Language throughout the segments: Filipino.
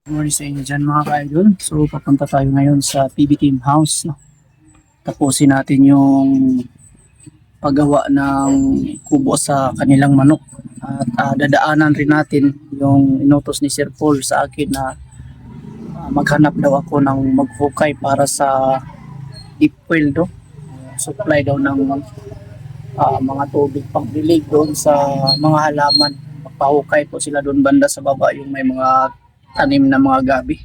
Morning sa inyo dyan mga ka-idol. So papunta tayo ngayon sa PB Team House. No? Tapusin natin yung paggawa ng kubo sa kanilang manok. At dadaanan rin natin yung inutos ni Sir Paul sa akin na maghanap daw ako ng maghukay para sa deep well do. Supply daw ng mga tubig pangdilig doon sa mga halaman. Magpahukay po sila doon banda sa baba yung may mga tanim na mga gabi.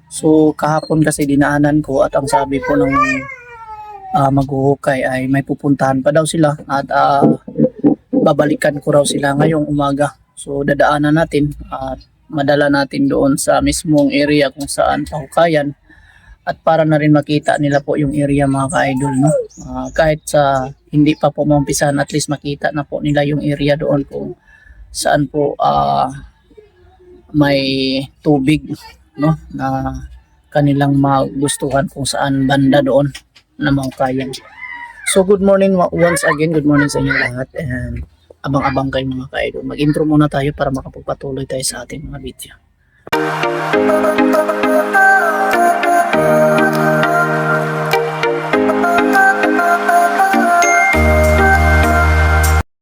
So kahapon kasi dinaanan ko at ang sabi po ng maghuhukay ay may pupuntahan pa daw sila at babalikan ko raw sila ngayong umaga. So dadaanan natin at madala natin doon sa mismong area kung saan pahukayan at para na rin makita nila po yung area mga ka-idol. No? Kahit sa hindi pa po maumpisan, at least makita na po nila yung area doon kung saan po may tubig, no, na kanilang magustuhan kung saan banda doon na mahukayan. So good morning once again, good morning sa inyo lahat and abang-abang kayo mga ka-idol. Mag-intro muna tayo para makapagpatuloy tayo sa ating mga video.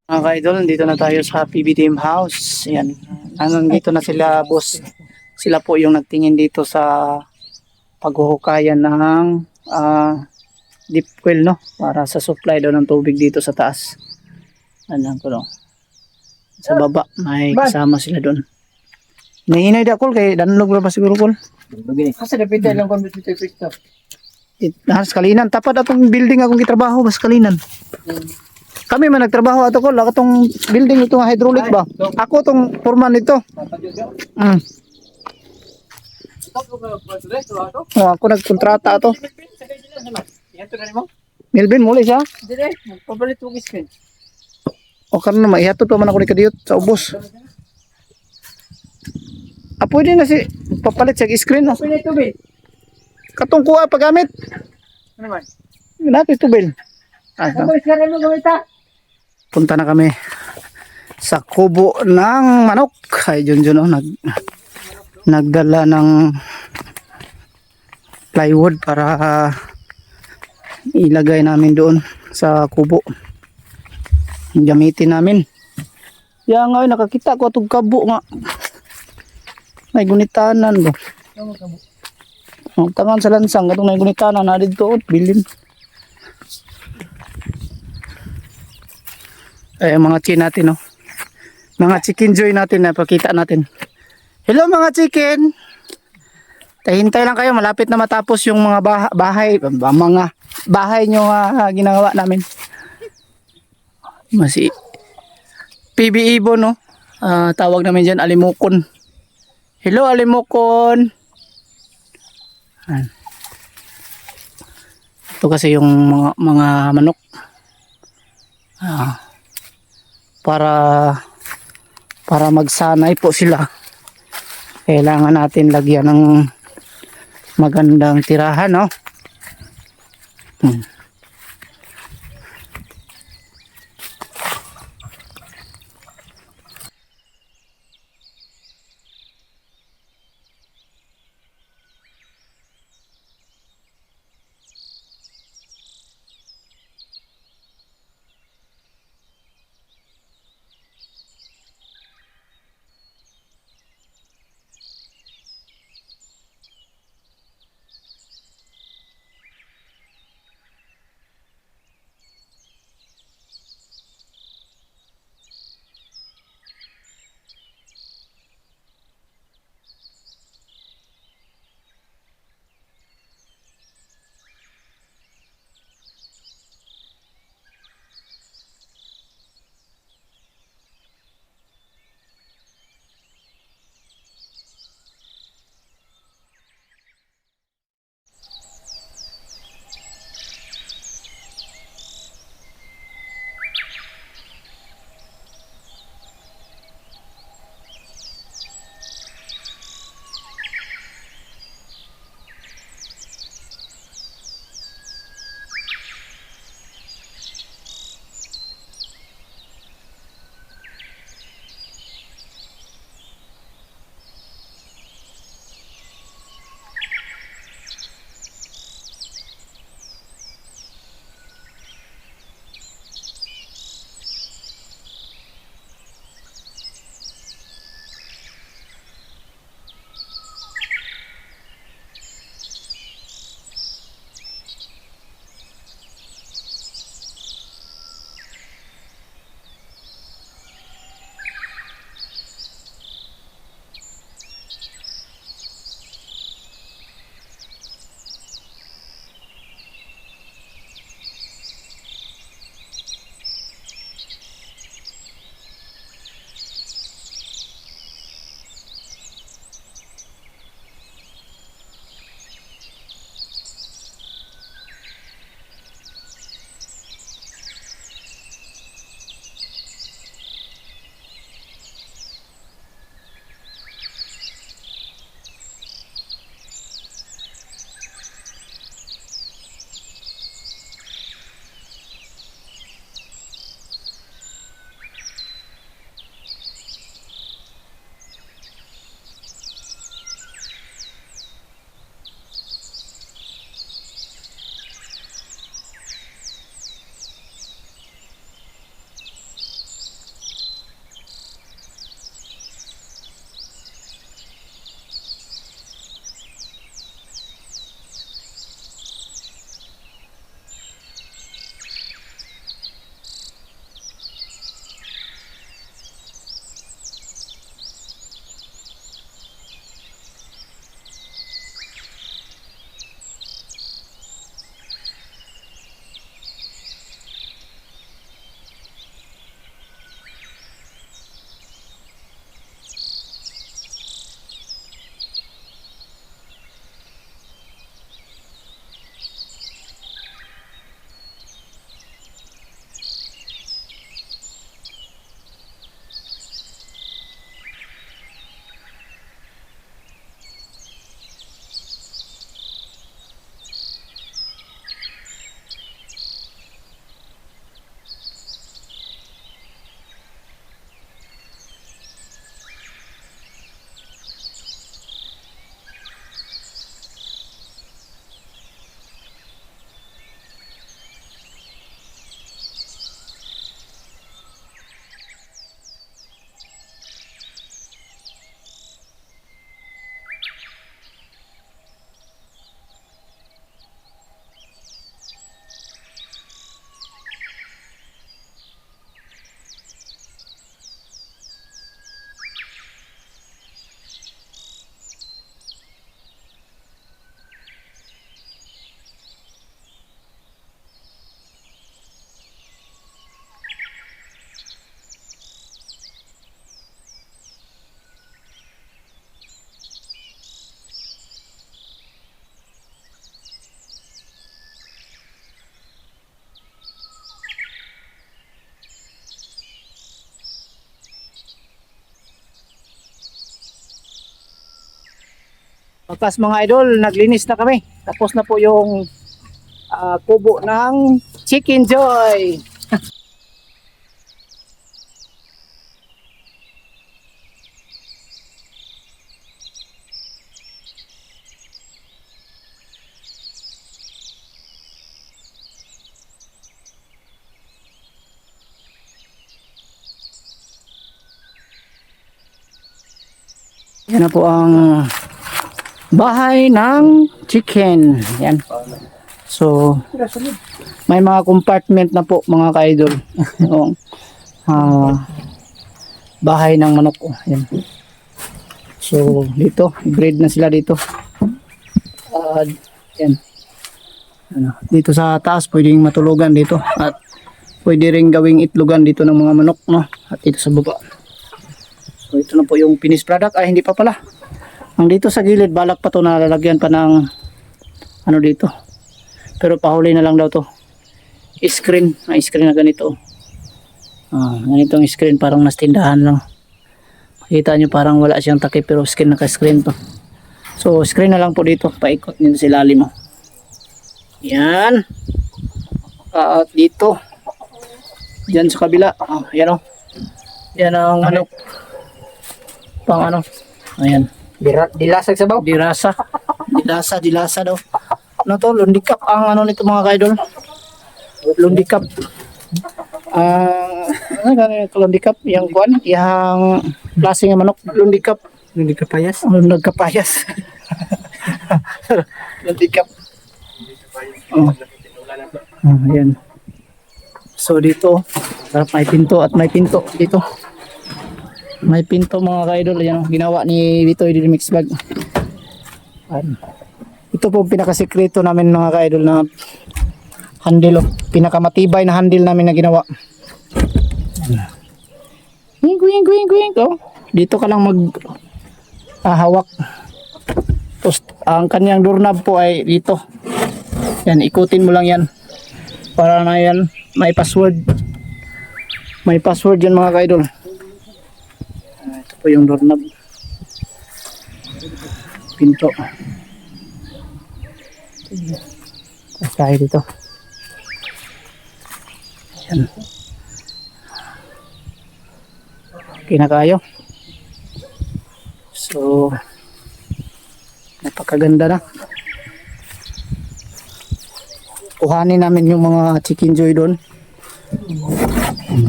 Mga ka-idol, nandito na tayo sa PB Team House. Yan. Nandito na sila, boss. Sila po yung nagtingin dito sa paghuhukayan ng deep well, no? Para sa supply daw ng tubig dito sa taas. Ayan ko lang. Sa baba, may kasama sila doon. Nahinay da kol kay danlog ra pa siguro kol. Kasi dapita lang kung dito picture. Halos kalinan. Tapat atong building akong gitrabaho, bas kalinan. Kami man nagtrabaho ato kol, atong building ito nga hydraulic ba. Ako tong foreman nito. Oh, ako nagkontrata ato. Melvin muli siya. Dire, magpabalit og screen. O karon na maihatod pa man ako ni kadiyot sa ubos. Pwede na si papalit sa screen. No? Pili tubig. Katong kuha paggamit. Ano man? Napis tubig. Ako iskara mo gamita. Punta na kami sa kubo ng manok. Ay Junjun nagdala ng plywood para ilagay namin doon sa kubo. Gamitin namin. Yang nga nakakita ko itong kabo nga. May gunitanan ba? Ang tangan sa lansang katong may gunitanan na dito bilin. Mga chicken natin, no? Mga chicken joy natin na pakita natin. Hello mga chicken. Hintay lang kayo, malapit na matapos yung mga mga bahay nyo ginagawa namin. Masi PB Ibon, no? Tawag namin dyan alimukon. Hello alimukon. Ito kasi yung mga manok. Para magsanay po sila, kailangan natin lagyan ng magandang tirahan, no? Pagkas mga idol, naglinis na kami. Tapos na po yung kubo ng Chicken Joy. Yan na po ang bahay ng chicken. Yan. So, may mga compartment na po mga ka-idol. Yung bahay ng manok. Yan. So, dito, breed na sila dito. Yan. Ano, dito sa taas, pwedeng matulugan dito. At pwede rin gawing itlogan dito ng mga manok. No? At dito sa baba. So, ito na po yung finished product. Ay, hindi pa pala. Ang dito sa gilid, balak pa to na lalagyan pa ng ano dito. Pero pahuli na lang daw to. Screen. May screen na ganito. Ganitong screen, parang nastindahan lang. Makita nyo parang wala siyang takip pero screen naka-screen to. So, screen na lang po dito. Paikot nyo sa ilalim mo. Yan. At dito. Diyan sa kabila. Yan o. Yan ang ano. Pang ano. Ayan. Dilasag sa baw. Dilasa daw. Ano to? Lundikap ang ano nito mga kaidol. Lundikap. Ano ganun yung lundikap? Yung kuan? Yung klase ng manok. Lundikap. Nagkapayas. Nagkapayas. Lundikap. Ayan. So dito, may pinto at may pinto dito. May pinto mga ka-idol. Yan ang ginawa ni Bitoy Mix Vlog. Ito po pinakasekreto namin mga ka-idol na handle. Pinakamatibay na handle namin na ginawa. Guing. Dito ka lang mag hawak. Tapos ang kanyang doorknob po ay dito. Yan, ikutin mo lang yan. Para na yan, may password. May password yan mga ka-idol. Ito po yung doorknob. Pinto. Tayo dito. Yan. Okay na kayo. So, napakaganda na. Kuhanin namin yung mga chicken joy doon.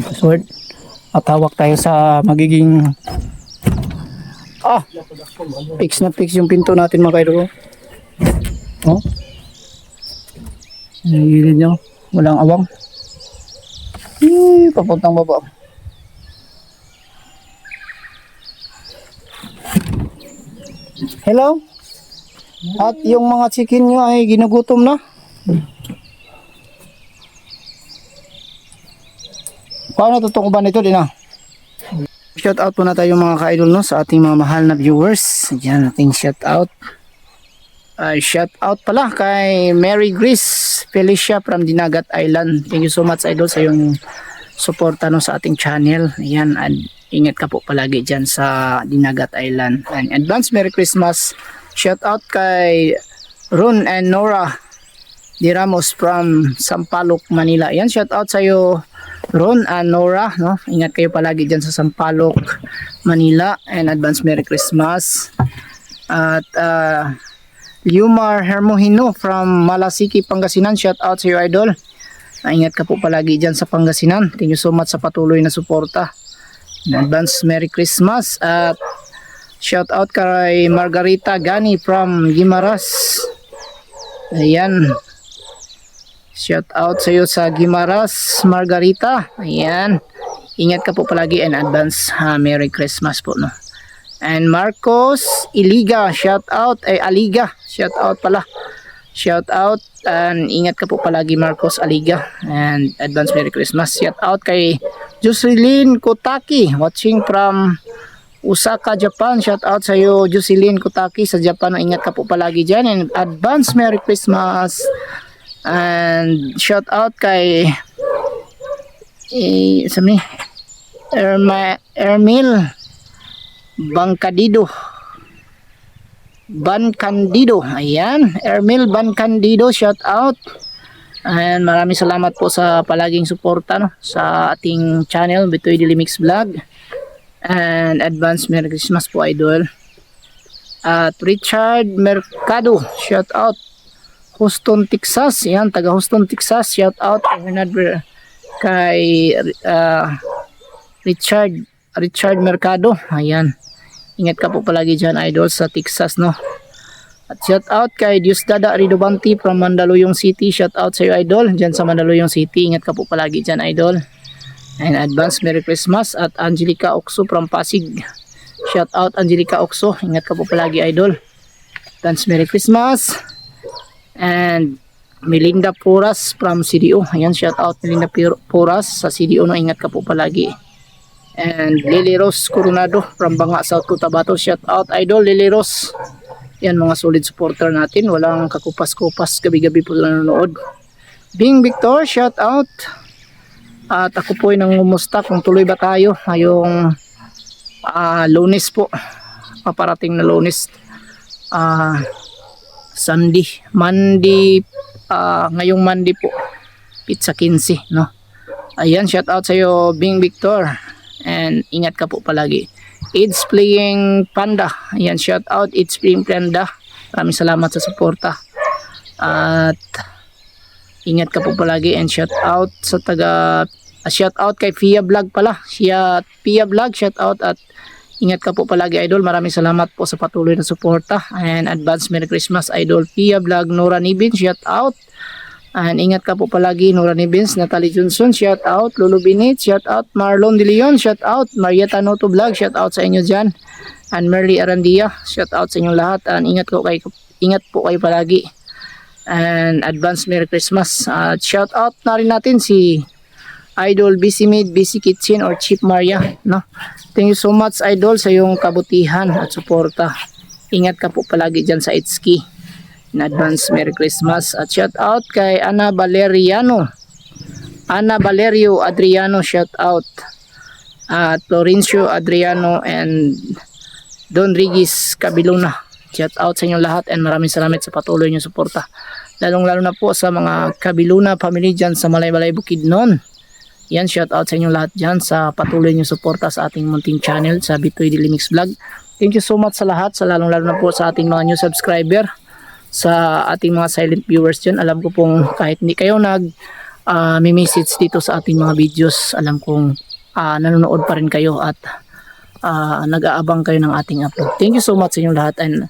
Password. At hawak tayo sa magiging fix na fix yung pinto natin mga kaidol. Oh. Nagilid nyo. Walang awang. Papuntang baba. Hello? At yung mga chicken nyo ay ginugutom na? Paano tutukuban ito din Shout out po na tayo mga ka-idol no, sa ating mga mahal na viewers. Diyan ating shout out. Shout out pala kay Mary Grace Felicia from Dinagat Island. Thank you so much idol sa yung suporta no, sa ating channel. Ayan, and ingat ka po palagi dyan sa Dinagat Island. And advance Merry Christmas. Shout out kay Ron and Nora Di Ramos from Sampaloc, Manila. Ayan, shout out sa iyo Ron and Nora, no? Ingat kayo palagi dyan sa Sampaloc, Manila, and advance Merry Christmas. At Liumar Hermohino from Malasiki, Pangasinan, shout out sa iyo idol. Ingat ka po palagi dyan sa Pangasinan. Thank you so much sa patuloy na suporta. In advance Merry Christmas. At shout out kay Margarita Gani from Guimaras. Ayan. Shout out sa iyo sa Guimaras, Margarita. Ayan. Ingat ka po palagi and advance Merry Christmas po no. And Marcos Iliga, shout out Aliga, shout out pala. Shout out and ingat ka po palagi Marcos Aliga and advance Merry Christmas. Shout out kay Jocelyn Kotaki watching from Osaka, Japan. Shout out sa iyo Jocelyn Kotaki sa Japan. Ingat ka po palagi diyan and advance Merry Christmas. And shout out kay Ermil Bangkadido. Bancandido. Ayan, Ermil Bancandido, shout out. And maraming salamat po sa palaging suporta no, sa ating channel, Bitoy Daily Mix Vlog. And advance Merry Christmas po, idol. At Richard Mercado, shout out. Houston, Texas. Yan, taga Houston, Texas. Shout out kay Richard Mercado. Ayan. Ingat ka po palagi dyan, idol, sa Texas, no? At shout out kay Diosdado Ridobanti from Mandaluyong City. Shout out sa iyo, idol, dyan sa Mandaluyong City. Ingat ka po palagi dyan, idol. And advance Merry Christmas. At Angelica Oxo from Pasig. Shout out Angelica Oxo. Ingat ka po palagi, idol. Advance Merry Christmas. And Melinda Puras from CDO. Ayan, shout out Melinda Puras sa CDO, no? Ingat ka po palagi. And Lily Rose Coronado from Banga, South Cotabato. Shout out, idol, Lily Rose. Yan, mga solid supporter natin. Walang kakupas-kupas, gabi-gabi po nanonood. Bing Victor, shout out. At ako po ay nangumusta kung tuloy ba tayo ngayong Lunes po. Paparating na Lunes. Sunday, Monday, ngayong Monday po, pizza 15, no? Ayan, shout out sa iyo, Bing Victor, and ingat ka po palagi. It's Playing Panda, ayan, shout out, It's Playing Panda, maraming salamat sa suporta. At ingat ka po palagi, and shout out sa shout out kay Pia Vlog pala, Pia Vlog, shout out. At ingat ka po palagi, idol. Maraming salamat po sa patuloy na suporta. And advance Merry Christmas, idol. Pia Vlog, Nora Nibin, shout out. And ingat ka po palagi, Nora Nibins, Natalie Johnson, shout out. Lulu Binit, shout out. Marlon De Leon, shout out. Marieta Noto Vlog, shout out sa inyo dyan. And Merly Arandia, shout out sa inyong lahat. And ingat po kayo palagi. And advance Merry Christmas. Shout out na rin natin si Idol BC Made, BC Kitchen or Chief Maria, no? Thank you so much, idol, sa iyong kabutihan at suporta. Ingat ka po palagi dyan sa Itski. In advance Merry Christmas. At shout out kay Ana Valerio Adriano, shout out. At Florencio Adriano and Don Regis Cabiluna, shout out sa inyong lahat. And maraming salamat sa patuloy niyong suporta, lalong lalo na po sa mga Cabiluna family dyan sa Malaybalay Bukidnon. Yan, shout out sa inyong lahat dyan sa patuloy nyo suporta sa ating munting channel sa Bitoy Daily Mix Vlog. Thank you so much sa lahat, sa lalong lalo na po sa ating mga new subscriber, sa ating mga silent viewers dyan. Alam ko pong kahit hindi kayo message dito sa ating mga videos, alam kong nanonood pa rin kayo at nag-aabang kayo ng ating upload. Thank you so much sa inyong lahat, and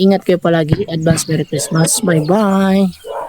ingat kayo palagi. Advance Merry Christmas. Bye bye.